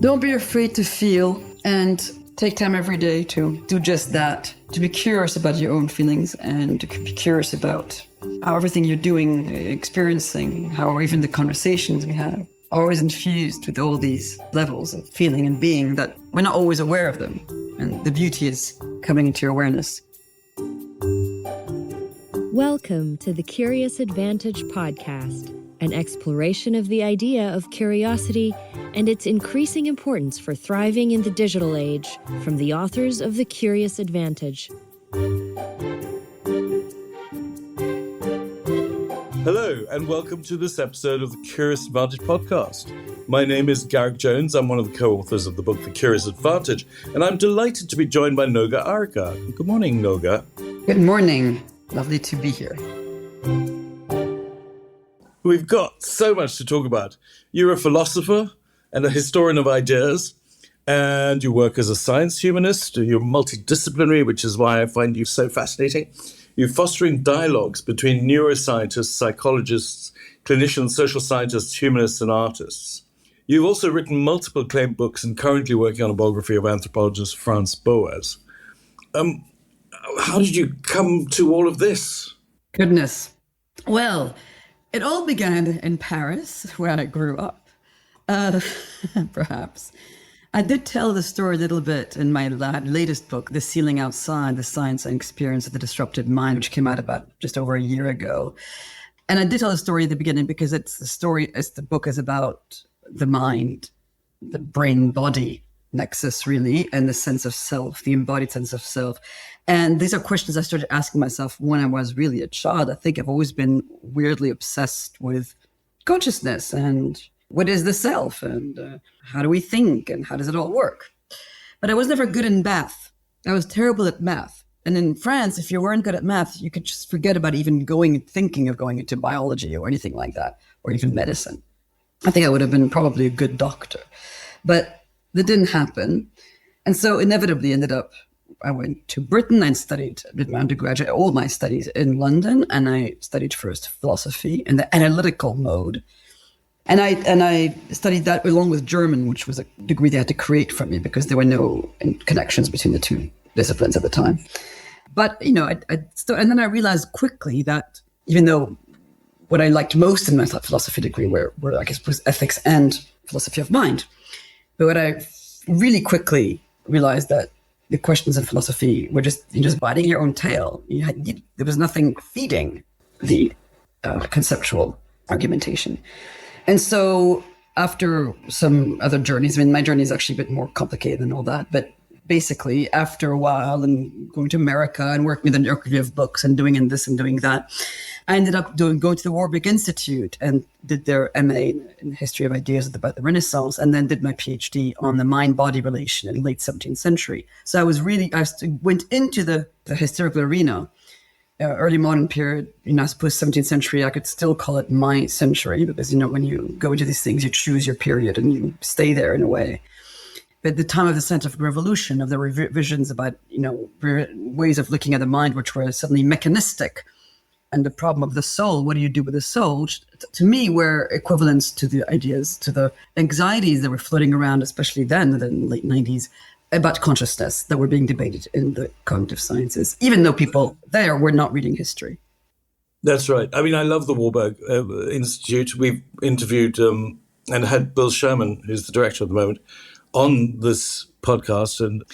Don't be afraid to feel and take time every day to do just that, to be curious about your own feelings and to be curious about how everything you're doing, experiencing, how even the conversations we have are always infused with all these levels of feeling and being that we're not always aware of them. And the beauty is coming into your awareness. Welcome to the Curious Advantage podcast, an exploration of the idea of curiosity and its increasing importance for thriving in the digital age, from the authors of The Curious Advantage. Hello, and welcome to this episode of the Curious Advantage podcast. My name is Garrick Jones. I'm one of the co-authors of the book The Curious Advantage, and I'm delighted to be joined by Noga Arikha. Good morning, Noga. Good morning. Lovely to be here. We've got so much to talk about. You're a philosopher and a historian of ideas, and you work as a science humanist. You're multidisciplinary, which is why I find you so fascinating. You're fostering dialogues between neuroscientists, psychologists, clinicians, social scientists, humanists, and artists. You've also written multiple acclaimed books and currently working on a biography of anthropologist Franz Boas. How did you come to all of this? Goodness. Well, it all began in Paris, where I grew up, perhaps. I did tell the story a little bit in my latest book, The Ceiling Outside, The Science and Experience of the Disrupted Mind, which came out about just over a year ago. And I did tell the story at the beginning because the book is about the mind, the brain-body nexus, really, and the sense of self, the embodied sense of self. And these are questions I started asking myself when I was really a child. I think I've always been weirdly obsessed with consciousness and what is the self and how do we think and how does it all work? But I was never good in math. I was terrible at math. And in France, if you weren't good at math, you could just forget about even thinking of going into biology or anything like that, or even medicine. I think I would have been probably a good doctor. But that didn't happen. And so inevitably I went to Britain and did my undergraduate, all my studies in London. And I studied first philosophy in the analytical mode. And I studied that along with German, which was a degree they had to create for me because there were no connections between the two disciplines at the time. But, and then I realized quickly that even though what I liked most in my philosophy degree were I guess, was ethics and philosophy of mind. But what I really quickly realized that the questions in philosophy were just biting your own tail. There was nothing feeding the conceptual argumentation. And so after some other journeys, my journey is actually a bit more complicated than all that, but basically after a while and going to America and working with an archive of books and doing this and doing that, I ended up going to the Warburg Institute and did their MA in history of ideas about the Renaissance, and then did my PhD on the mind-body relation in the late 17th century. So I went into the historical arena, early modern period, I suppose 17th century, I could still call it my century because, when you go into these things, you choose your period and you stay there in a way. But the time of the scientific revolution, of the revisions about, ways of looking at the mind, which were suddenly mechanistic, and the problem of the soul, what do you do with the soul, to me were equivalents to the ideas, to the anxieties that were floating around, especially then in the late 90s, about consciousness that were being debated in the cognitive sciences, even though people there were not reading history. That's right. I love the Warburg Institute. We've interviewed and had Bill Sherman, who's the director at the moment, on this podcast. And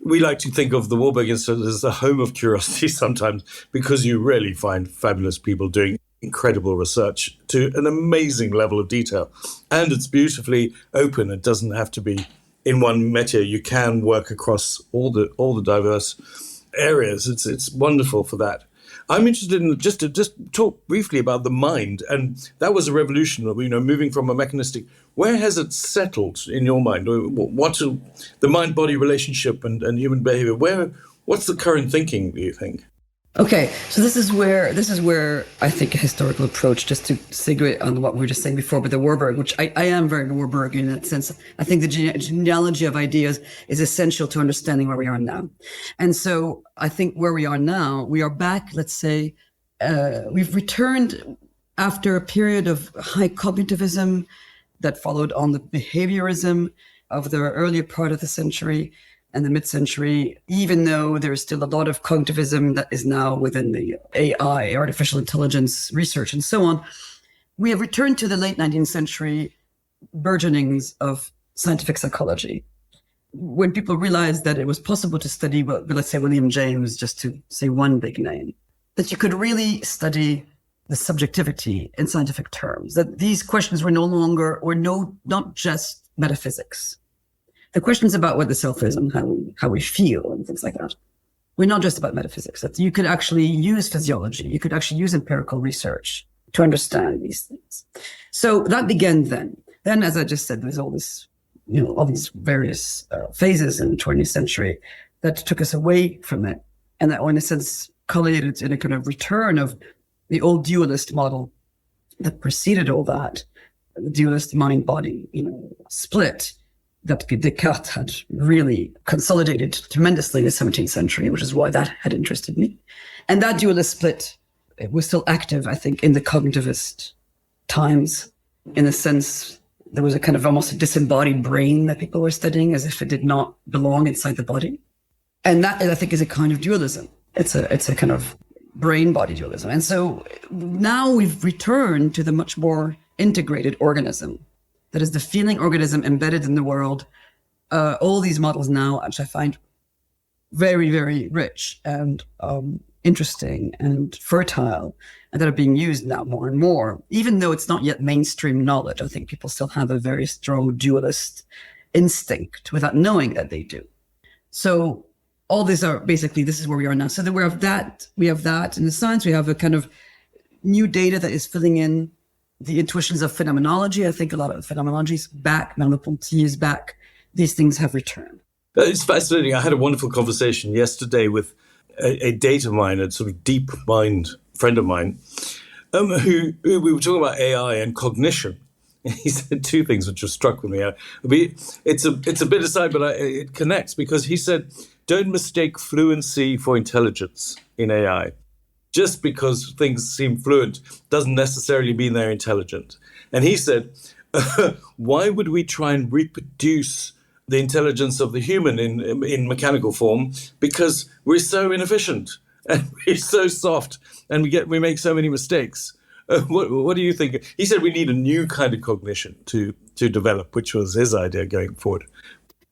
we like to think of the Warburg Institute as a home of curiosity sometimes because you really find fabulous people doing incredible research to an amazing level of detail. And it's beautifully open. It doesn't have to be in one métier. You can work across all the diverse areas. It's wonderful for that. I'm interested in just talk briefly about the mind, and that was a revolution. Moving from a mechanistic. Where has it settled in your mind? What's the mind-body relationship and human behavior? What's the current thinking, do you think? Okay, so this is where I think a historical approach, just to segue on what we were just saying before, but the Warburg, which I am very Warburg in that sense. I think the genealogy of ideas is essential to understanding where we are now. And so I think where we are now, we are back, let's say, we've returned after a period of high cognitivism that followed on the behaviorism of the earlier part of the century and the mid-century, even though there's still a lot of cognitivism that is now within the AI, artificial intelligence research and so on, we have returned to the late 19th century burgeonings of scientific psychology. When people realized that it was possible to study, well, let's say William James, just to say one big name, that you could really study the subjectivity in scientific terms, that these questions were not just metaphysics. The questions about what the self is and how we feel and things like that were not just about metaphysics, that you could actually use physiology, you could actually use empirical research to understand these things. So that began then. Then, as I just said, there's all this, all these various phases in the 20th century that took us away from it. And that, in a sense, culminated in a kind of return of the old dualist model that preceded all that, the dualist mind-body, split that Descartes had really consolidated tremendously in the 17th century, which is why that had interested me. And that dualist split, it was still active, I think, in the cognitivist times, in a sense. There was a kind of almost a disembodied brain that people were studying as if it did not belong inside the body. And that, I think, is a kind of dualism. It's a kind of brain-body dualism. And so now we've returned to the much more integrated organism. That is the feeling organism embedded in the world. All these models now, which I find very, very rich and interesting and fertile, and that are being used now more and more, even though it's not yet mainstream knowledge. I think people still have a very strong dualist instinct without knowing that they do. So all these are basically, this is where we are now. So that we have that in the science. We have a kind of new data that is filling in the intuitions of phenomenology. I think a lot of phenomenology is back. Merleau-Ponty is back. These things have returned. It's fascinating. I had a wonderful conversation yesterday with a data mine, a sort of deep mind friend of mine, who we were talking about AI and cognition. He said two things which have struck with me. It's a bit aside, but it connects, because he said, don't mistake fluency for intelligence in AI. Just because things seem fluent doesn't necessarily mean they're intelligent. And he said, why would we try and reproduce the intelligence of the human in mechanical form? Because we're so inefficient and we're so soft and we make so many mistakes. What do you think? He said we need a new kind of cognition to develop, which was his idea going forward.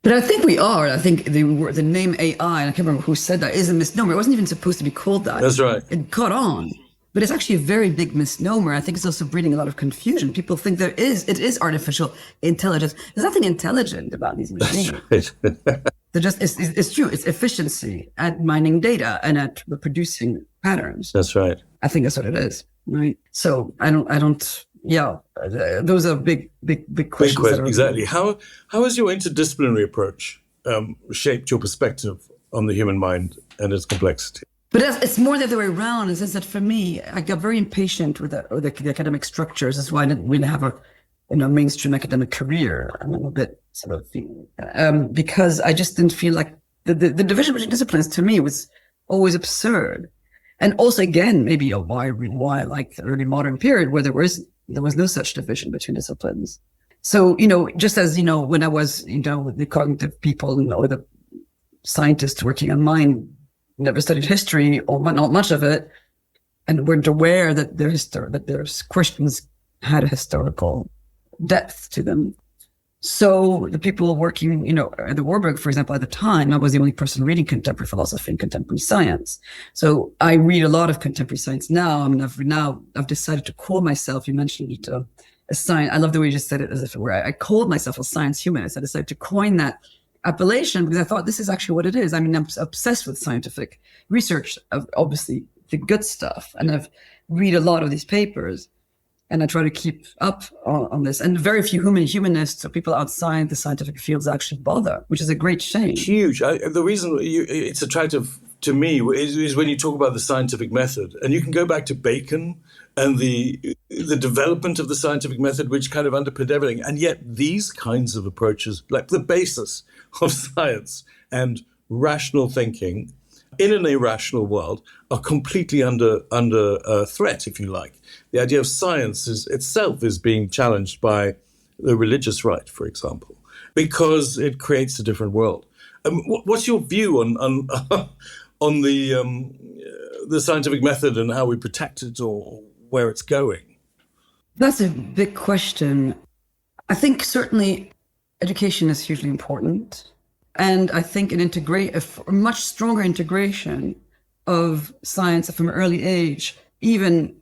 But I think we are. I think the name AI, and I can't remember who said that, is a misnomer. It wasn't even supposed to be called that. That's right. It caught on. But it's actually a very big misnomer. I think it's also breeding a lot of confusion. People think it is artificial intelligence. There's nothing intelligent about these machines. That's right. It's true. It's efficiency at mining data and at reproducing patterns. That's right. I think that's what it is. Right. So those are big questions. Exactly. How has your interdisciplinary approach shaped your perspective on the human mind and its complexity? But it's more the other way around, in the sense that for me, I got very impatient with the academic structures. That's why I didn't really have a mainstream academic career. I'm a little bit because I just didn't feel like the division between disciplines to me was always absurd. And also, again, maybe why I like the early modern period where there was no such division between disciplines. So, just as, when I was, with the cognitive people or the scientists working on mind, never studied history or not much of it, and weren't aware that their questions had a historical depth to them. So the people working, at the Warburg, for example, at the time, I was the only person reading contemporary philosophy and contemporary science. So I read a lot of contemporary science now. I mean, I've decided to call myself, you mentioned it, a science. I love the way you just said it, as if it were, I called myself a science humanist. I decided to coin that appellation because I thought this is actually what it is. I mean, I'm obsessed with scientific research, of obviously the good stuff. And I've read a lot of these papers. And I try to keep up on this. And very few humanists or people outside the scientific fields actually bother, which is a great shame. Huge. The reason it's attractive to me is when you talk about the scientific method. And you can go back to Bacon and the development of the scientific method, which kind of underpinned everything. And yet these kinds of approaches, like the basis of science and rational thinking in an irrational world, are completely under threat, if you like. The idea of science itself is being challenged by the religious right, for example. because it creates a different world. What's your view on on the scientific method and how we protect it or where it's going? That's a big question. I think certainly education is hugely important. And I think a much stronger integration of science from an early age, even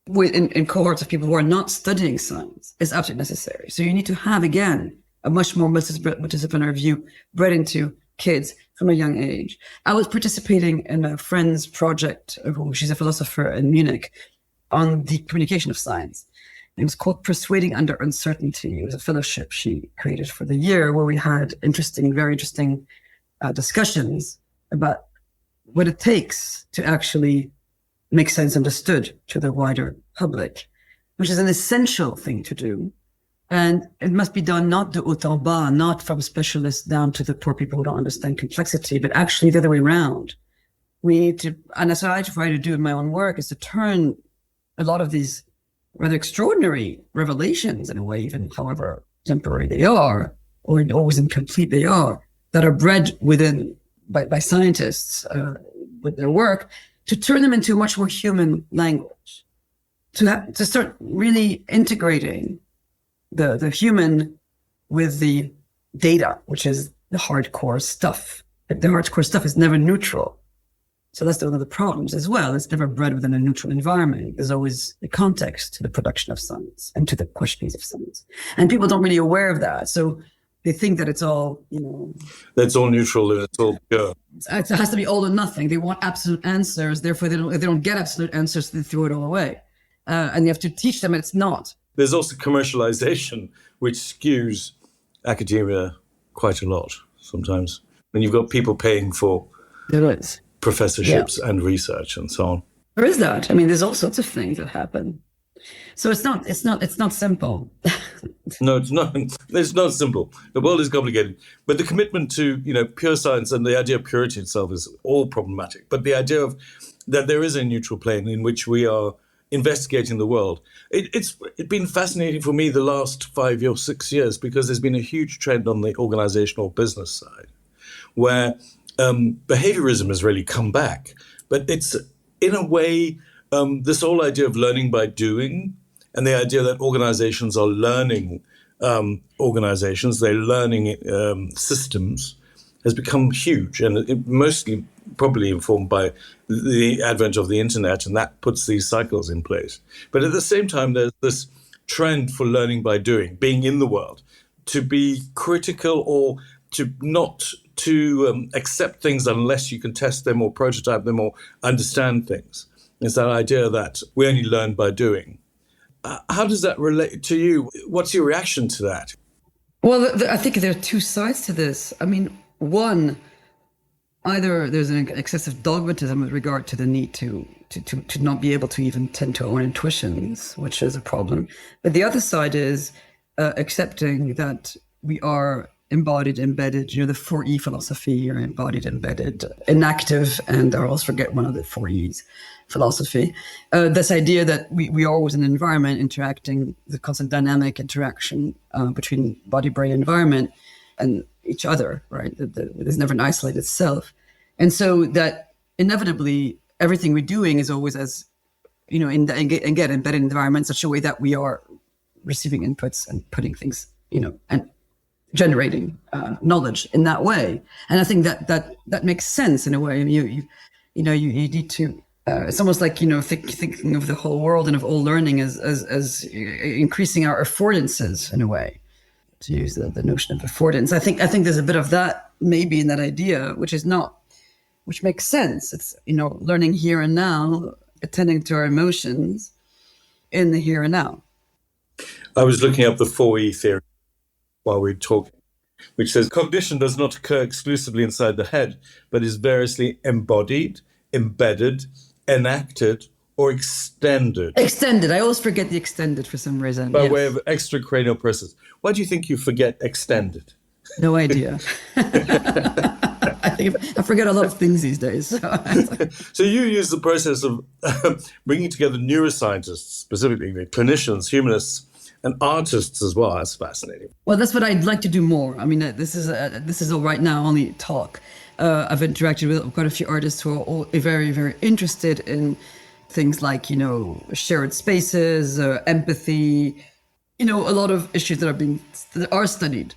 in cohorts of people who are not studying science, is absolutely necessary. So you need to have, again, a much more multidisciplinary view bred into kids from a young age. I was participating in a friend's project, she's a philosopher in Munich, on the communication of science. It was called Persuading Under Uncertainty. It was a fellowship she created for the year where we had very interesting discussions about what it takes to actually make sense understood to the wider public, which is an essential thing to do. And it must be done not de haut en bas, not from specialists down to the poor people who don't understand complexity, but actually the other way around. We need to, and that's what I try to do in my own work, is to turn a lot of these rather extraordinary revelations, in a way, even however temporary they are, or always incomplete they are, that are bred by scientists with their work, to turn them into a much more human language, to start really integrating the human with the data, which is the hardcore stuff. The hardcore stuff is never neutral. So that's one of the problems as well. It's never bred within a neutral environment. There's always a context to the production of science and to the questionings of science. And people don't really aware of that. So they think that it's all, That's all neutral and it's all pure. It has to be all or nothing. They want absolute answers. Therefore, they don't get absolute answers, they throw it all away. And you have to teach them it's not. There's also commercialization, which skews academia quite a lot sometimes. When you've got people paying for There is. professorships and research and so on. There is that. I mean, there's all sorts of things that happen. So it's not simple. No, it's not. It's not simple. The world is complicated. But the commitment to, pure science and the idea of purity itself is all problematic. But the idea of that there is a neutral plane in which we are investigating the world. It's been fascinating for me the last 5 or 6 years, because there's been a huge trend on the organizational business side where behaviorism has really come back. But it's, in a way, this whole idea of learning by doing, and the idea that organizations are learning organizations, they're learning systems, has become huge, and it mostly probably informed by the advent of the internet, and that puts these cycles in place. But at the same time, there's this trend for learning by doing, being in the world, to be critical or to not to accept things unless you can test them or prototype them or understand things. It's that idea that we only learn by doing. How does that relate to you? What's your reaction to that? Well, I think there are two sides to this. I mean, one, either there's an excessive dogmatism with regard to the need to not be able to even tend to our own intuitions, which is a problem. But the other side is accepting that we are embodied, embedded, the 4E philosophy, or embodied, embedded, inactive, and I always forget one of the 4Es philosophy. This idea that we are always in an environment interacting, the constant dynamic interaction between body, brain, environment, and each other, right? There's never an isolated self. And so that inevitably everything we're doing is always as, and get embedded in the environment in such a way that we are receiving inputs and putting things, and generating knowledge in that way. And I think that makes sense in a way. You need to, it's almost like, thinking of the whole world and of all learning as increasing our affordances in a way, to use the notion of affordance. I think there's a bit of that maybe in that idea, which makes sense. It's, learning here and now, attending to our emotions in the here and now. I was looking up the 4E theory while we talk, which says cognition does not occur exclusively inside the head, but is variously embodied, embedded, enacted, or extended. Extended. I always forget the extended for some reason. By way of extracranial process. Why do you think you forget extended? No idea. I forget a lot of things these days. So you use the process of bringing together neuroscientists, specifically clinicians, humanists, and artists as well. That's fascinating. Well, that's what I'd like to do more. I mean, this is all right now only talk. I've interacted with quite a few artists who are all very, very interested in things like, shared spaces, empathy, a lot of issues that are studied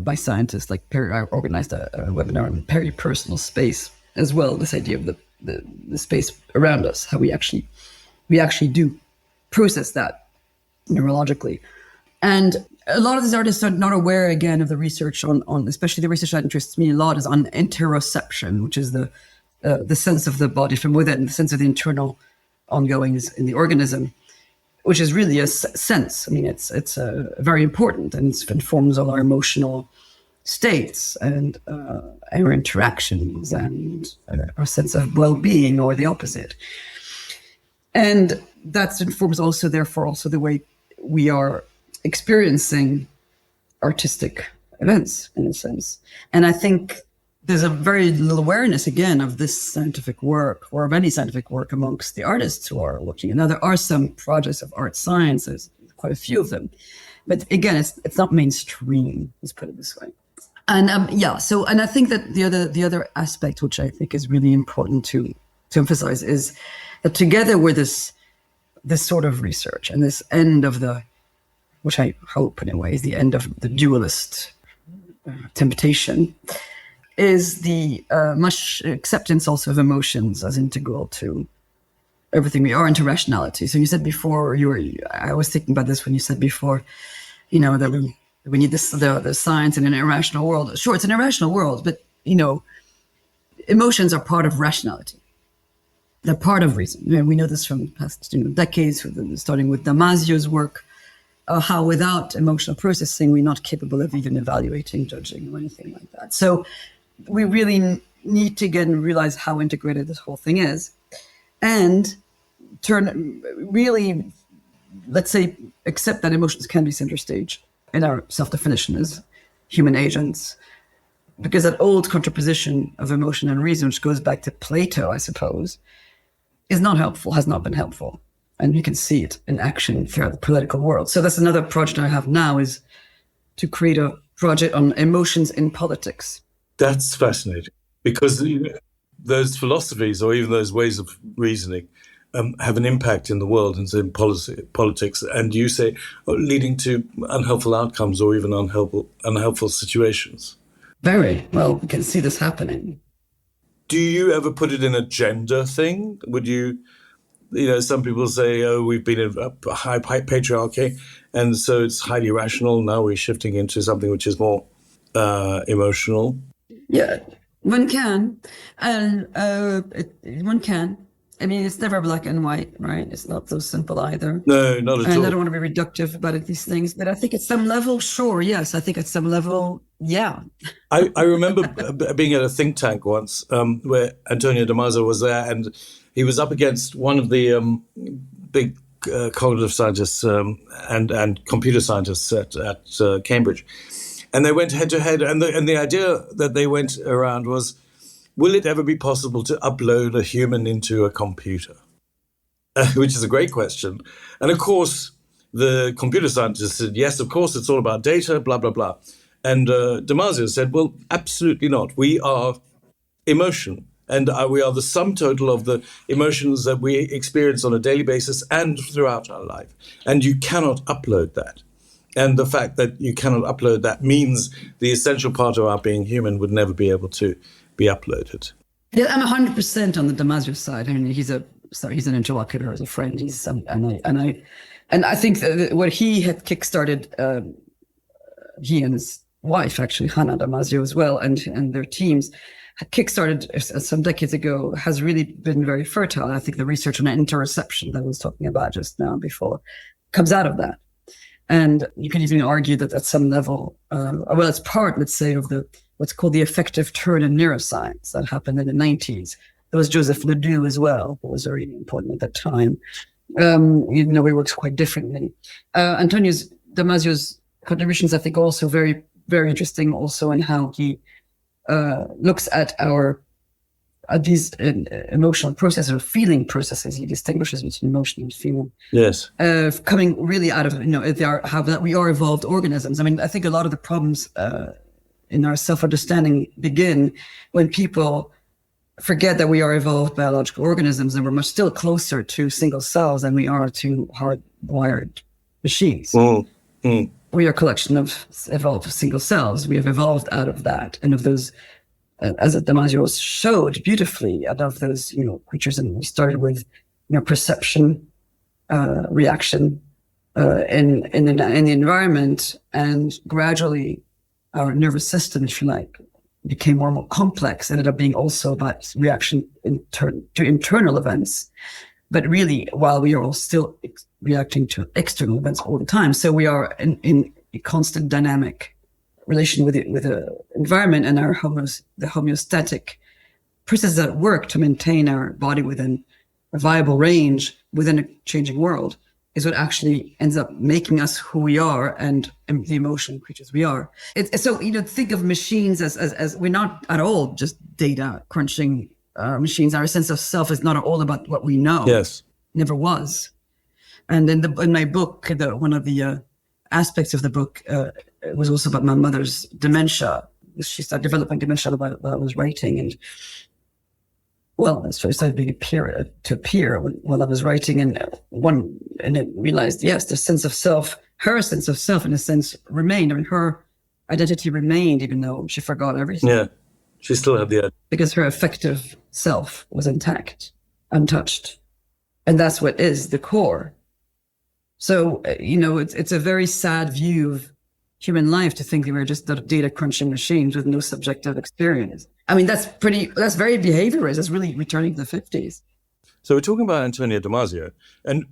by scientists. Like I organized a webinar on peripersonal space as well. This idea of the space around us, how we actually do process that neurologically. And a lot of these artists are not aware, again, of the research on especially the research that interests me a lot is on interoception, which is the sense of the body from within, the sense of the internal ongoings in the organism, which is really a sense. I mean, it's very important, and it informs all our emotional states and our interactions and our sense of well-being, or the opposite. And that informs also, therefore, also the way we are experiencing artistic events, in a sense. And I think there's a very little awareness, again, of this scientific work, or of any scientific work, amongst the artists who are looking. Now, there are some projects of art sciences, quite a few of them, but again, it's not mainstream, let's put it this way. And and I think that the other aspect, which I think is really important to emphasize, is that together with this sort of research and this end of which I hope in a way is the end of the dualist temptation, is the much acceptance also of emotions as integral to everything we are, and to rationality. So you said before, I was thinking about this when you said before, that we need the science in an irrational world. Sure, it's an irrational world, but emotions are part of rationality. They're part of reason. We know this from past decades, starting with Damasio's work, how without emotional processing, we're not capable of even evaluating, judging, or anything like that. So we really need to again realize how integrated this whole thing is, and let's say, accept that emotions can be center stage in our self-definition as human agents. Because that old contraposition of emotion and reason, which goes back to Plato, I suppose, is not helpful, has not been helpful. And you can see it in action throughout the political world. So that's another project I have now, is to create a project on emotions in politics. That's fascinating, because those philosophies, or even those ways of reasoning, have an impact in the world and in politics, and you say leading to unhelpful outcomes, or even unhelpful situations. Very well, we can see this happening. Do you ever put it in a gender thing? Would you, some people say, we've been in a high patriarchy, and so it's highly rational. Now we're shifting into something which is more emotional. Yeah, one can. One can. I mean, it's never black and white, right? It's not so simple either. No, not at all. And I don't want to be reductive about these things, but I think at some level, sure, yes. I think at some level, yeah. I remember being at a think tank once where Antonio Damasio was there, and he was up against one of the big cognitive scientists and computer scientists at Cambridge. And they went head to head, and the idea that they went around was, will it ever be possible to upload a human into a computer? Which is a great question. And of course, the computer scientist said, yes, of course, it's all about data, blah, blah, blah. And Damasio said, well, absolutely not. We are emotion, and we are the sum total of the emotions that we experience on a daily basis and throughout our life. And you cannot upload that. And the fact that you cannot upload that means the essential part of our being human would never be able to be uploaded. Yeah, I'm 100% on the Damasio side. I mean, he's an interlocutor, as a friend. And I think that what he had kickstarted, he and his wife, actually, Hannah Damasio as well, and their teams had kickstarted some decades ago, has really been very fertile. And I think the research on interoception that I was talking about just now before comes out of that. And you can even argue that at some level, it's part, let's say, of what's called the effective turn in neuroscience that happened in the 90s. There was Joseph Ledoux as well, who was very important at that time. He works quite differently. Antonio Damasio's contributions, I think, also very, very interesting, also in how he looks at our these emotional processes or feeling processes. He distinguishes between emotion and feeling. Yes. Coming really out of, how that we are evolved organisms. I mean, I think a lot of the problems in our self-understanding begin when people forget that we are evolved biological organisms and we're much still closer to single cells than we are to hardwired machines. We are a collection of evolved single cells. We have evolved out of that and of those, as Damasio showed beautifully, out of those, creatures. And we started with, perception, reaction in the environment, and gradually our nervous system, if you like, became more and more complex, ended up being also about reaction to internal events. But really, while we are all still reacting to external events all the time, so we are in a constant dynamic relation with the environment, and the homeostatic processes at work to maintain our body within a viable range within a changing world is what actually ends up making us who we are and the emotional creatures we are. So think of machines as we're not at all just data crunching machines. Our sense of self is not all about what we know. Yes, never was. And in my book, one of the aspects of the book was also about my mother's dementia. She started developing dementia while I was writing, and it started to appear while I was writing, and it realized, yes, the sense of self, her sense of self, in a sense, remained. I mean, her identity remained, even though she forgot everything. Yeah, she still had the because her affective self was intact, untouched, and that's what is the core. So it's a very sad view of human life to think that we're just data crunching machines with no subjective experience. I mean, that's very behaviorist. That's really returning to the 50s. So we're talking about Antonio Damasio. And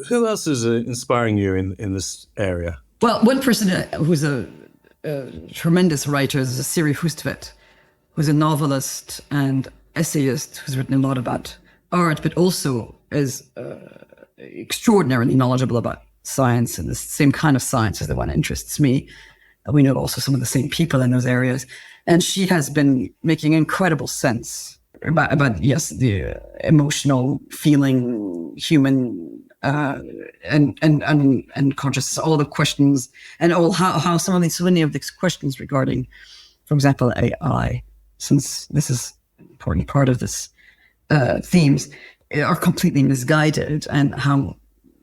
who else is inspiring you in this area? Well, one person who's a tremendous writer is Siri Hustvedt, who's a novelist and essayist who's written a lot about art, but also is extraordinarily knowledgeable about science, and the same kind of science is the one that interests me. We know also some of the same people in those areas. And she has been making incredible sense about the emotional feeling, human and consciousness, all the questions, and how so many of these questions regarding, for example, AI, since this is an important part of this themes, are completely misguided, and how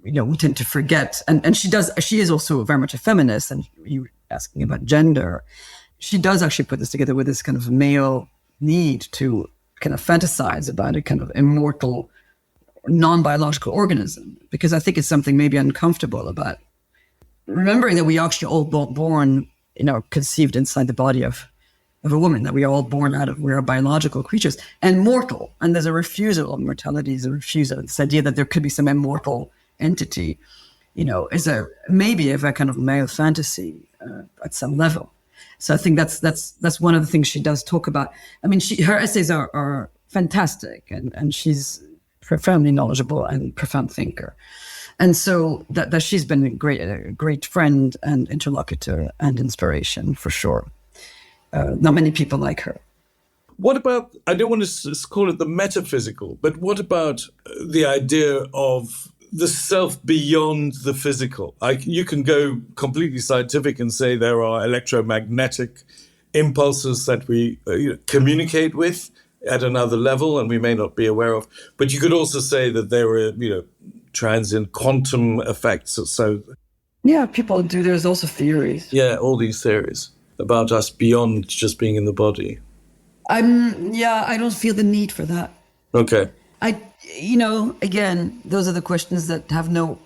we tend to forget. And she is also very much a feminist, and you were asking about gender. She does actually put this together with this kind of male need to kind of fantasize about a kind of immortal, non-biological organism, because I think it's something maybe uncomfortable about remembering that we actually all born, conceived inside the body of a woman, that we are all born we are biological creatures and mortal. And there's a refusal of mortality, is a refusal of this idea that there could be some immortal entity, is maybe a kind of male fantasy at some level. So I think that's one of the things she does talk about. I mean, her essays are fantastic, and she's profoundly knowledgeable and profound thinker. And so that she's been a great friend and interlocutor and inspiration for sure. Not many people like her. What about, I don't want to call it the metaphysical, but what about the idea of the self beyond the physical? You can go completely scientific and say there are electromagnetic impulses that we communicate with at another level and we may not be aware of. But you could also say that there are, transient quantum effects. So yeah, people do. There's also theories. Yeah, all these theories about us beyond just being in the body. I don't feel the need for that. Okay. Again, those are the questions that have no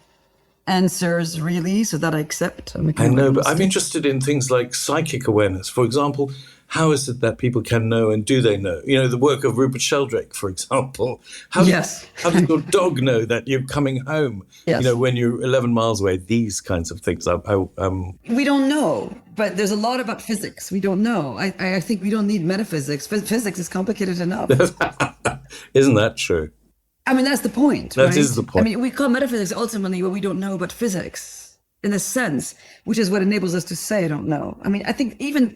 answers really, so that I accept. I know, but I'm interested in things like psychic awareness. For example, how is it that people can know, and do they know? The work of Rupert Sheldrake, for example. How does your dog know that you're coming home? Yes. When you're 11 miles away, these kinds of things. We don't know, but there's a lot about physics. We don't know. I think we don't need metaphysics. Physics is complicated enough. Isn't that true? I mean, that's the point. That right? is the point. I mean, we call metaphysics ultimately what we don't know about physics. in a sense, which is what enables us to say, I don't know. I mean, I think even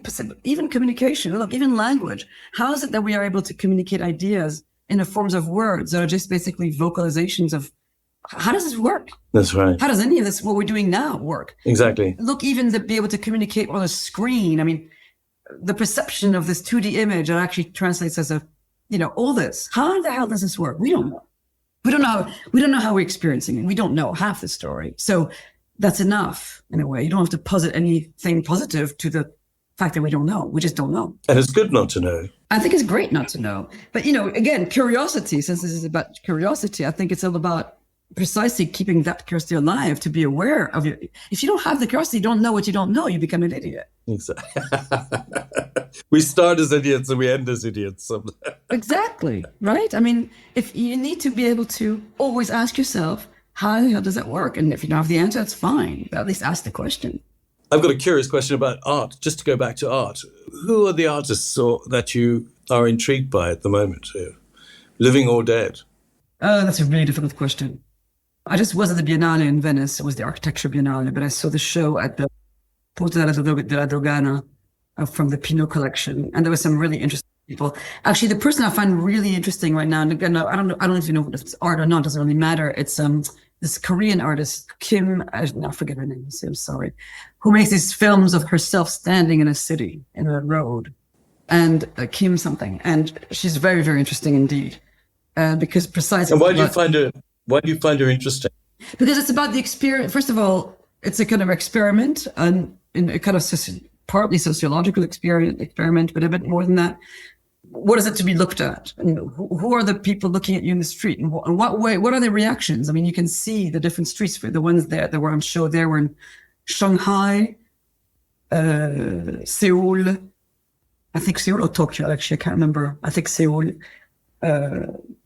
communication, look, even language, how is it that we are able to communicate ideas in the forms of words that are just basically vocalizations of, how does this work? That's right. How does any of this, what we're doing now, work? Exactly. Look, even to be able to communicate on a screen, I mean, the perception of this 2D image that actually translates as all this. How the hell does this work? We don't know. We don't know how we're experiencing it. We don't know half the story. So that's enough in a way. You don't have to posit anything positive to the fact that we don't know. We just don't know. And it's good not to know. I think it's great not to know. But, again, curiosity, since this is about curiosity, I think it's all about precisely keeping that curiosity alive, to be aware of it. If you don't have the curiosity, you don't know what you don't know, you become an idiot. Exactly. We start as idiots and we end as idiots. Exactly, right? I mean, if you need to be able to always ask yourself, how the hell does that work? And if you don't have the answer, it's fine. But at least ask the question. I've got a curious question about art, just to go back to art. Who are the artists that you are intrigued by at the moment, living or dead? That's a really difficult question. I just was at the Biennale in Venice. It was the Architecture Biennale, but I saw the show at the Porta della Dogana from the Pinot collection, and there were some really interesting people. Actually, the person I find really interesting right now, and again, I don't know if you know if it's art or not, it doesn't really matter. It's this Korean artist, Kim, I forget her name, I'm sorry, who makes these films of herself standing in a city, in a road, and Kim something, and she's very, very interesting indeed, because precisely. And why do you find her interesting? Because it's about the experience. First of all, it's a kind of experiment, and in a kind of partly sociological experiment, but a bit more than that. What is it to be looked at? And who are the people looking at you in the street? And what way? What are their reactions? I mean, you can see the different streets. For the ones there that were on show there were in Shanghai, Seoul. I think Seoul or Tokyo. Actually, I can't remember. I think Seoul,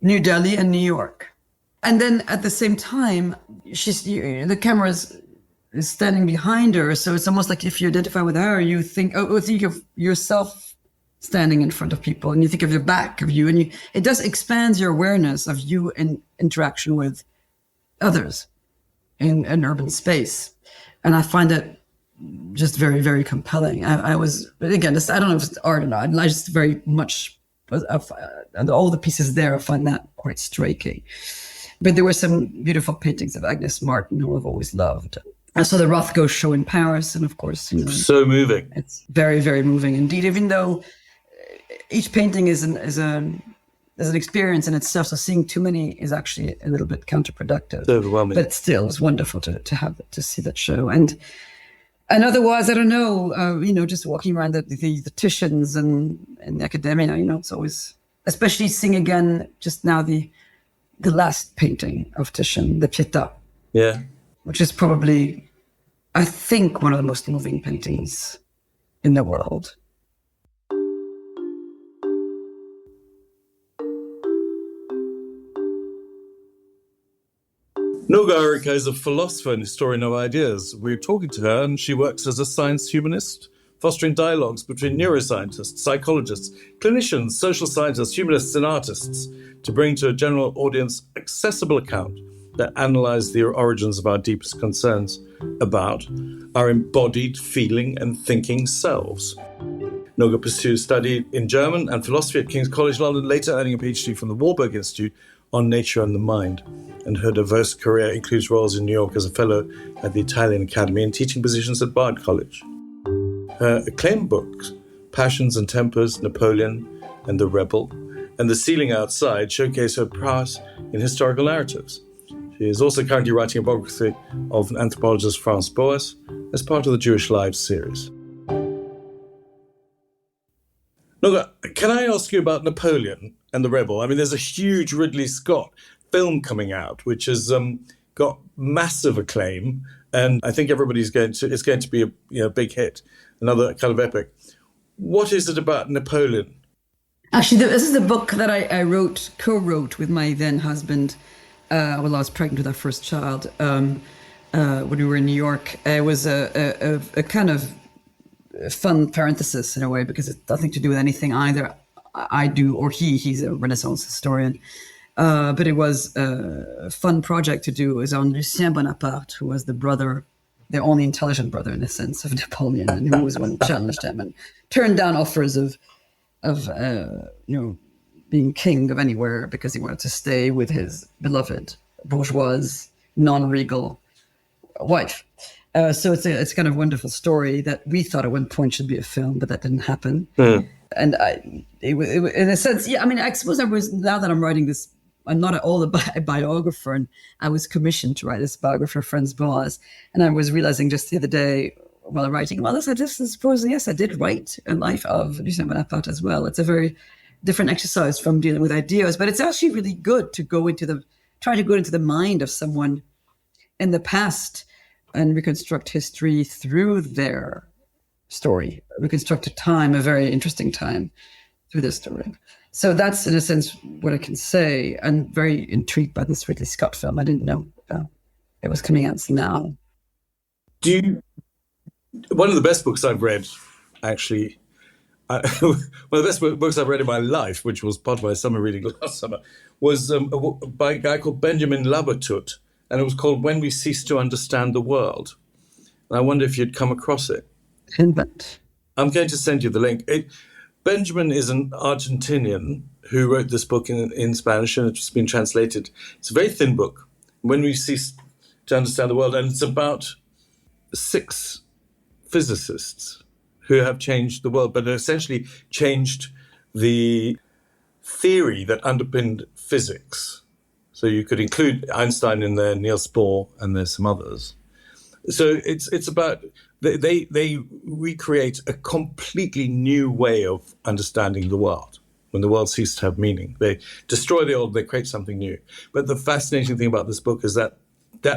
New Delhi, and New York. And then at the same time, the camera is standing behind her. So it's almost like if you identify with her, you think of yourself standing in front of people, and you think of the back of you, and it does expand your awareness of you in interaction with others in an urban space. And I find that just very, very compelling. I was, again, I don't know if it's art or not. I just very much, all the pieces there, I find that quite striking. But there were some beautiful paintings of Agnes Martin, who I've always loved. I saw the Rothko show in Paris, and of course, so moving. It's very, very moving indeed. Even though each painting is an experience in itself, so seeing too many is actually a little bit counterproductive. It's overwhelming. But still, it's wonderful to see that show. And otherwise, I don't know. Just walking around the Titians and the academia, it's always, especially seeing again just now the last painting of Titian, the Pietà. Yeah. Which is probably, I think, one of the most moving paintings in the world. Noga Arikha is a philosopher and historian of ideas. We're talking to her, and she works as a science humanist, fostering dialogues between neuroscientists, psychologists, clinicians, social scientists, humanists, and artists to bring to a general audience accessible account that analyze the origins of our deepest concerns about our embodied feeling and thinking selves. Noga pursued study in German and philosophy at King's College London, later earning a PhD from the Warburg Institute on nature and the mind. And her diverse career includes roles in New York as a fellow at the Italian Academy and teaching positions at Bard College. Her acclaimed books, Passions and Tempers, Napoleon and the Rebel, and The Ceiling Outside, showcase her prowess in historical narratives. She is also currently writing a biography of anthropologist Franz Boas as part of the Jewish Lives series. Noga, can I ask you about Napoleon and the Rebel? I mean, there's a huge Ridley Scott film coming out, which has got massive acclaim, and I think it's going to be a big hit, another kind of epic. What is it about Napoleon? Actually, this is the book that I co-wrote with my then husband. I was pregnant with our first child when we were in New York. It was a kind of fun parenthesis in a way, because it's nothing to do with anything either I do or he's a Renaissance historian. But it was a fun project to do. It was on Lucien Bonaparte, who was the brother, the only intelligent brother, in a sense, of Napoleon, and who was one who challenged him and turned down offers of being king of anywhere because he wanted to stay with his beloved bourgeois, non-regal wife. So it's a kind of wonderful story that we thought at one point should be a film, but that didn't happen. And it, in a sense, yeah, I mean, I suppose now that I'm writing this, I'm not at all a biographer, and I was commissioned to write this biography of Franz Boas, and I was realizing just the other day while writing, well, I suppose, yes, I did write a life of Lucien Bonaparte as well. It's a very different exercise from dealing with ideas, but it's actually really good to try to go into the mind of someone in the past and reconstruct history through their story, reconstruct a very interesting time through their story. So that's, in a sense, what I can say. I'm very intrigued by this Ridley Scott film. I didn't know it was coming out now. One of the best books I've read, actually, one of the best books I've read in my life, which was part of my summer reading last summer, was by a guy called Benjamin Labatut, and it was called When We Cease to Understand the World. And I wonder if you'd come across it. I'm going to send you the link. Benjamin is an Argentinian who wrote this book in Spanish, and it's been translated. It's a very thin book, When We Cease to Understand the World, and it's about 6 physicists who have changed the world, but essentially changed the theory that underpinned physics. So you could include Einstein in there, Niels Bohr, and there's some others. So it's about they recreate a completely new way of understanding the world. When the world ceases to have meaning, they destroy the old, they create something new. But the fascinating thing about this book is that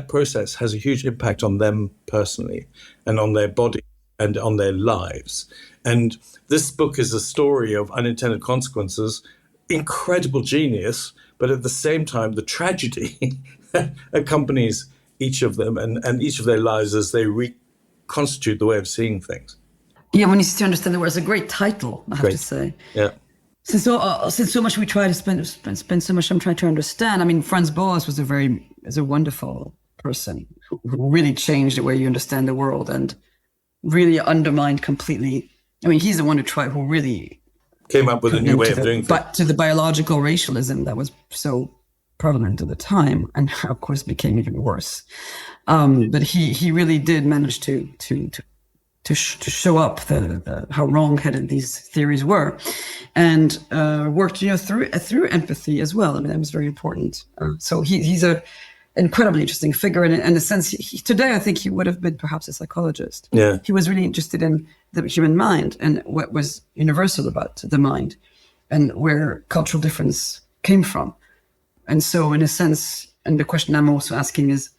process has a huge impact on them personally and on their body and on their lives. And this book is a story of unintended consequences, incredible genius, but at the same time, the tragedy that accompanies each of them and each of their lives as they reconstitute the way of seeing things. Yeah, When You Cease to Understand the World is a great title, I have to say. Yeah. Since so much we try to spend so much time trying to understand. I mean, Franz Boas was a wonderful person who really changed the way you understand the world and really undermined completely. I mean, he's the one who really came up with a new way of doing things. But to the biological racialism that was so prevalent at the time, and of course became even worse. But he really did manage to show up how wrong-headed these theories were, and worked through empathy as well. I mean, that was very important. So he's a incredibly interesting figure, and in a sense, today I think he would have been perhaps a psychologist. Yeah, he was really interested in the human mind and what was universal about the mind, and where cultural difference came from. And so, in a sense, and the question I'm also asking is,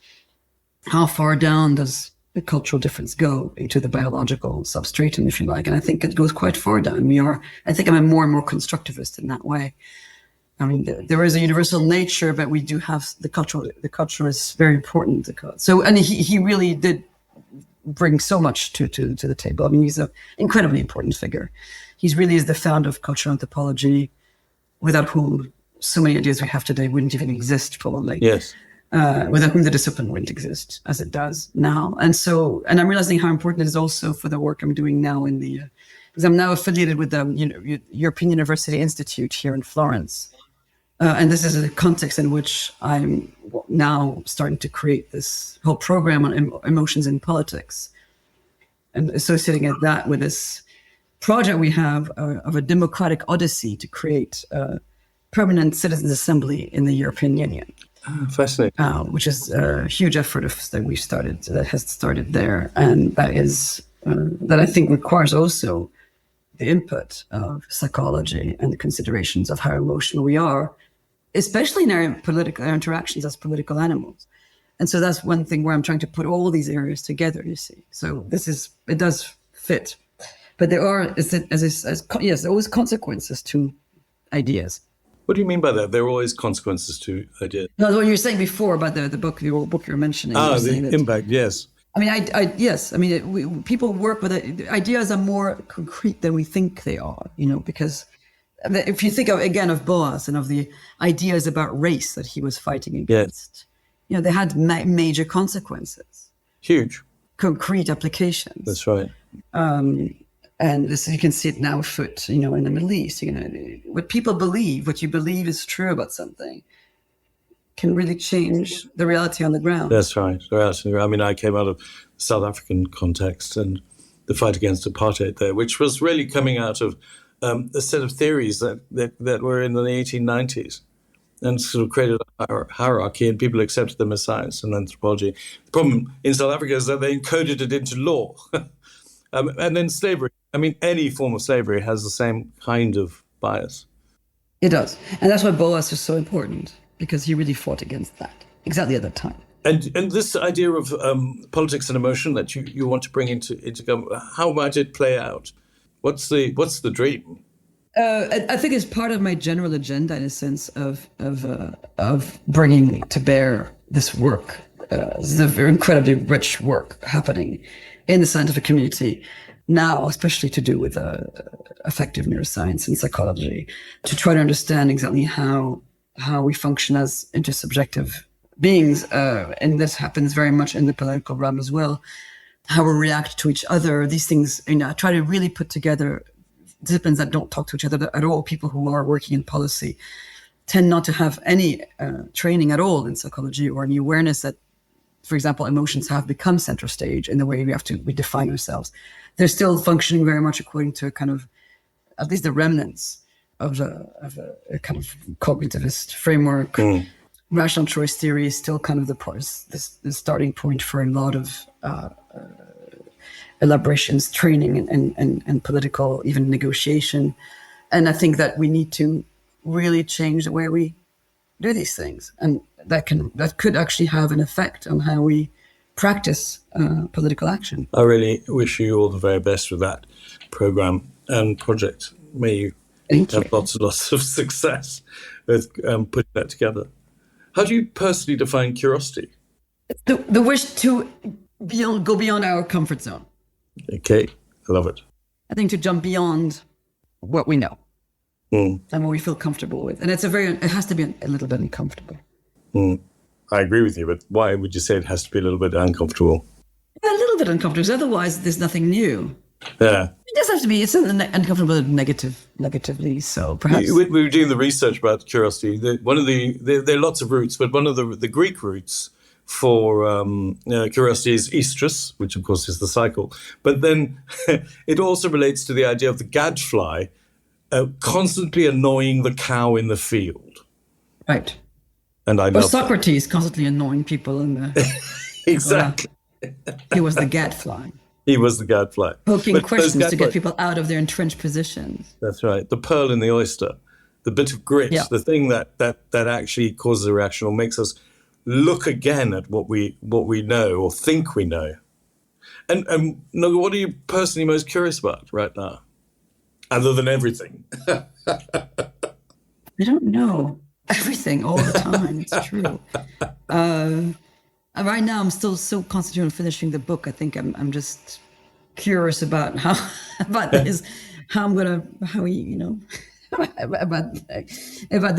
how far down does the cultural difference go into the biological substratum, if you like? And I think it goes quite far down. I think I'm a more and more constructivist in that way. I mean, there is a universal nature, but we do have the cultural. The culture is very important. So, and he really did bring so much to the table. I mean, he's an incredibly important figure. He really is the founder of cultural anthropology, without whom so many ideas we have today wouldn't even exist, probably. Yes. Without whom the discipline wouldn't exist as it does now. And I'm realizing how important it is also for the work I'm doing now because I'm now affiliated with the European University Institute here in Florence. And this is a context in which I'm now starting to create this whole program on emotions in politics, and associating that with this project we have of a democratic odyssey to create a permanent citizens' assembly in the European Union. Fascinating. Which is a huge effort that has started there, and that I think requires also the input of psychology and the considerations of how emotional we are, especially in our interactions as political animals. And so that's one thing where I'm trying to put all these areas together, you see. So it does fit. But there are, there are always consequences to ideas. What do you mean by that? There are always consequences to ideas. No, what you were saying before about the book you were mentioning. The impact, yes. I mean, yes. I mean, people work with it. Ideas are more concrete than we think they are, because if you think of Boas and of the ideas about race that he was fighting against, they had major consequences. Huge. concrete applications. That's right. And this, you can see it now afoot, in the Middle East. What people believe, what you believe is true about something, can really change the reality on the ground. That's right. I mean, I came out of the South African context and the fight against apartheid there, which was really coming out of a set of theories that were in the 1890s and sort of created a hierarchy, and people accepted them as science and anthropology. The problem in South Africa is that they encoded it into law. And then slavery. I mean, any form of slavery has the same kind of bias. It does. And that's why Boas is so important, because he really fought against that exactly at that time. And this idea of politics and emotion that you want to bring into government, how might it play out? What's the dream? I think it's part of my general agenda, in a sense of bringing to bear this work. This is a very incredibly rich work happening in the scientific community now, especially to do with affective neuroscience and psychology, to try to understand exactly how we function as intersubjective beings. And this happens very much in the political realm as well, how we react to each other. These things, try to really put together disciplines that don't talk to each other at all. People who are working in policy tend not to have any training at all in psychology or any awareness that, for example, emotions have become center stage in the way we define ourselves. They're still functioning very much according to a kind of, at least the remnants of a kind of cognitivist framework. Rational choice theory is still kind of the starting point for a lot of elaborations, training, and political, even negotiation. And I think that we need to really change the way we do these things, and that could actually have an effect on how we practice political action. I really wish you all the very best with that program and project. May you have lots and lots of success with putting that together. How do you personally define curiosity? The wish to go beyond our comfort zone. Okay, I love it. I think to jump beyond what we know and what we feel comfortable with. And it has to be a little bit uncomfortable. I agree with you, but why would you say it has to be a little bit uncomfortable? A little bit uncomfortable, because otherwise there's nothing new. Yeah. It does have to be, it's uncomfortable negatively, so perhaps. We were doing the research about curiosity. There are lots of roots, but one of the Greek roots for curiosity is estrus, which of course is the cycle. But then it also relates to the idea of the gadfly constantly annoying the cow in the field. Right. And I or love Socrates constantly annoying people in the... Exactly. He was the gadfly. He was the gadfly. Poking questions to get people out of their entrenched positions. That's right. The pearl in the oyster, the bit of grit, the thing that actually causes a reaction or makes us look again at what we know or think we know. And Noga, what are you personally most curious about right now, other than everything? I don't know. Everything all the time. It's true. Right now, I'm still so concentrated on finishing the book. I think I'm just curious about about the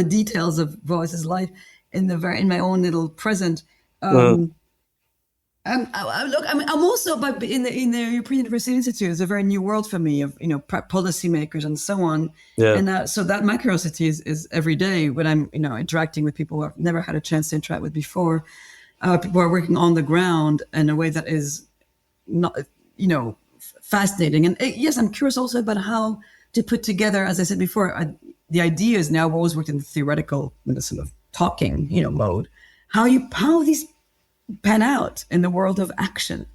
details of Boas's life in my own little present. I'm also in the European University Institute. It's a very new world for me of policymakers and so on. Yeah. And so that my curiosity is every day when I'm interacting with people who I've never had a chance to interact with before. People who are working on the ground in a way that is not fascinating. And yes, I'm curious also about how to put together, as I said before, the ideas. Now I've always worked in the theoretical, in the sort of talking mode. How these pan out in the world of action.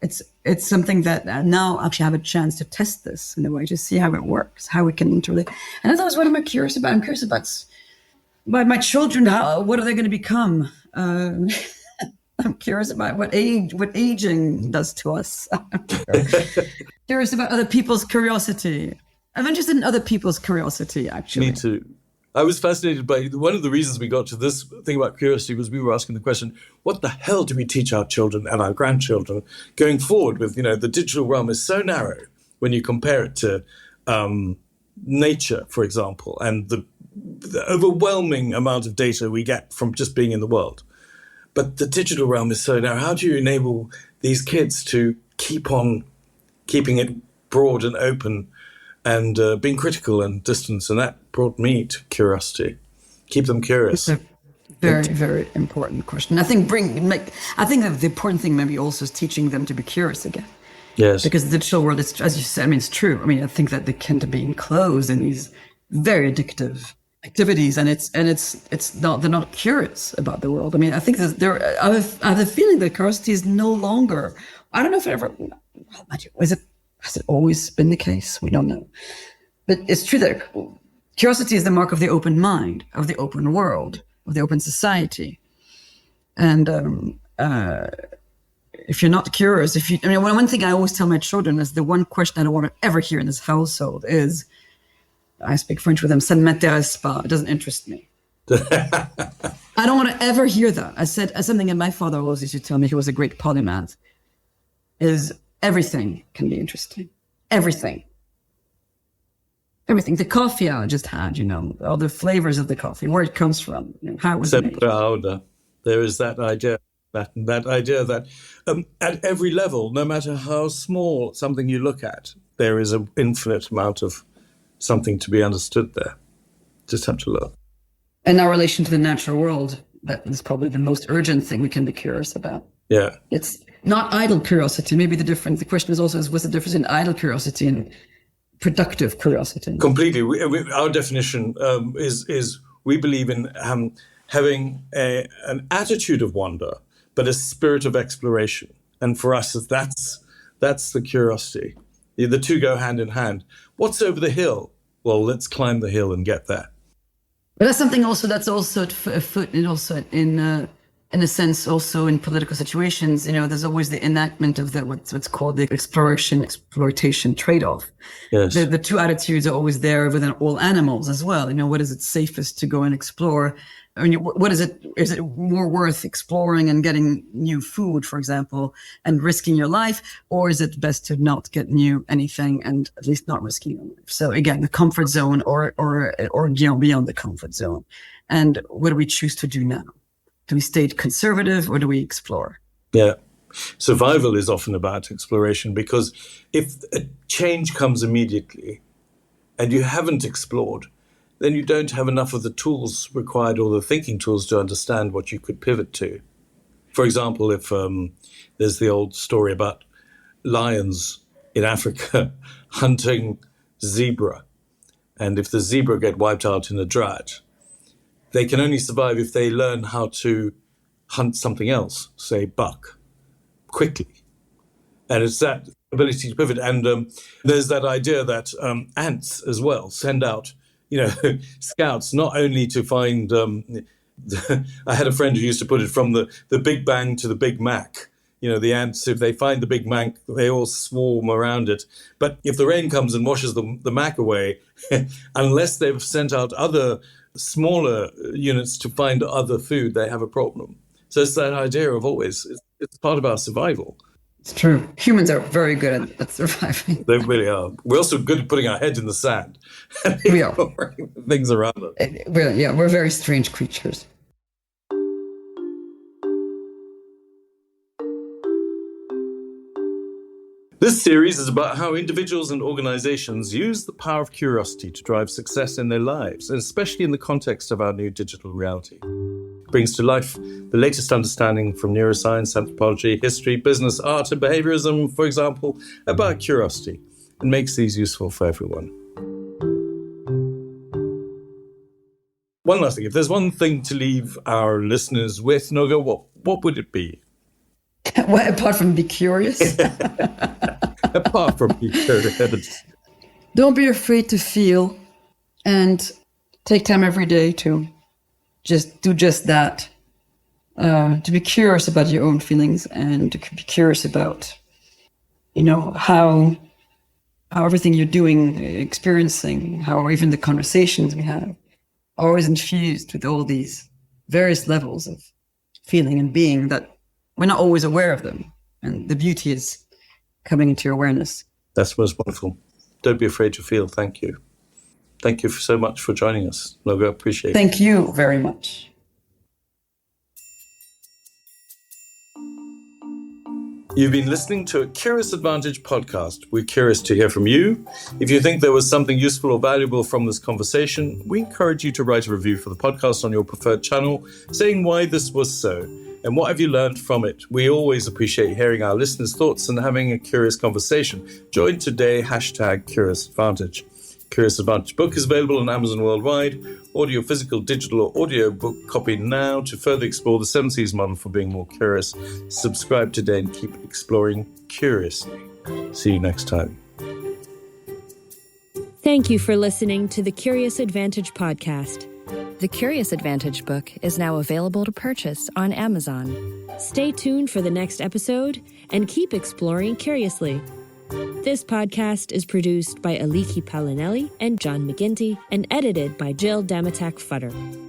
It's something that now actually have a chance to test this in a way, to see how it works, how we can interrelate. And that was what I'm curious about. I'm curious about my children. What are they going to become? I'm curious about what aging does to us. Curious about other people's curiosity. I'm interested in other people's curiosity, actually. Me too. I was fascinated by one of the reasons we got to this thing about curiosity was we were asking the question, what the hell do we teach our children and our grandchildren going forward with, the digital realm is so narrow when you compare it to nature, for example, and the overwhelming amount of data we get from just being in the world. But the digital realm is so narrow. How do you enable these kids to keep on keeping it broad and open and being critical and distant. And that brought me to curiosity. Keep them curious. It's a very, very important question. I think that the important thing maybe also is teaching them to be curious again. Yes. Because the digital world, is, as you said, I mean, it's true. I mean, I think that they tend to be enclosed in these very addictive activities, and it's not, they're not curious about the world. I mean, I think that I have the feeling that curiosity is no longer, I don't know if it ever, has it always been the case? We don't know. But it's true that curiosity is the mark of the open mind, of the open world, of the open society. And if you're not curious, one thing I always tell my children is the one question I don't want to ever hear in this household is, I speak French with them, ça ne m'intéresse pas, it doesn't interest me. I don't want to ever hear that. I said something that my father always used to tell me, he was a great polymath, is everything can be interesting. Everything. Everything. The coffee I just had, all the flavors of the coffee, where it comes from, how it was made. There is that idea, that idea that at every level, no matter how small something you look at, there is an infinite amount of something to be understood there. Just have to look. And our relation to the natural world, that is probably the most urgent thing we can be curious about. Yeah. It's not idle curiosity. Maybe the question is also, what's the difference in idle curiosity and productive curiosity? Completely. Our definition is we believe in having an attitude of wonder, but a spirit of exploration. And for us, that's the curiosity. The two go hand in hand. What's over the hill? Well, let's climb the hill and get there. But that's something also that's also afoot, and also in a sense also in political situations. There's always the enactment of what's called the exploration trade-off. Yes. The two attitudes are always there within all animals as well. What is it safest to go and explore? I mean, what is it? Is it more worth exploring and getting new food, for example, and risking your life, or is it best to not get anything and at least not risking your life? So again, the comfort zone, or beyond the comfort zone. And what do we choose to do now? Do we stay conservative or do we explore? Yeah. Survival is often about exploration, because if a change comes immediately and you haven't explored, then you don't have enough of the tools required, or the thinking tools, to understand what you could pivot to. For example, if there's the old story about lions in Africa hunting zebra, and if the zebra get wiped out in a drought, they can only survive if they learn how to hunt something else, say buck, quickly. And it's that ability to pivot. And there's that idea that ants as well send out scouts, not only to find, I had a friend who used to put it from the Big Bang to the Big Mac. The ants, if they find the Big Mac, they all swarm around it. But if the rain comes and washes the Mac away, unless they've sent out other smaller units to find other food, they have a problem. So it's that idea of always, it's part of our survival. It's true. Humans are very good at surviving. They really are. We're also good at putting our head in the sand. We are. Things around us. We're very strange creatures. This series is about how individuals and organizations use the power of curiosity to drive success in their lives, and especially in the context of our new digital reality. It brings to life the latest understanding from neuroscience, anthropology, history, business, art, and behaviorism, for example, about curiosity, and makes these useful for everyone. One last thing. If there's one thing to leave our listeners with, Noga, what would it be? Well, apart from be curious? Apart from be curious. Don't be afraid to feel, and take time every day to just do just that. To be curious about your own feelings, and to be curious about, how everything you're doing, experiencing, how even the conversations we have are always infused with all these various levels of feeling and being that we're not always aware of them. And the beauty is coming into your awareness. That's most wonderful. Don't be afraid to feel. Thank you. Thank you so much for joining us, Noga. Appreciate it. Thank you very much. You've been listening to a Curious Advantage podcast. We're curious to hear from you. If you think there was something useful or valuable from this conversation, we encourage you to write a review for the podcast on your preferred channel, saying why this was so, and what have you learned from it. We always appreciate hearing our listeners' thoughts and having a curious conversation. Join today, #CuriousAdvantage. Curious Advantage book is available on Amazon worldwide. Audio, physical, digital, or audio book copy now to further explore the 7 C's model for being more curious. Subscribe today and keep exploring curiously. See you next time. Thank you for listening to the Curious Advantage podcast. The Curious Advantage book is now available to purchase on Amazon. Stay tuned for the next episode and keep exploring curiously. This podcast is produced by Aliki Palinelli and John McGinty and edited by Jill Damatak-Futter.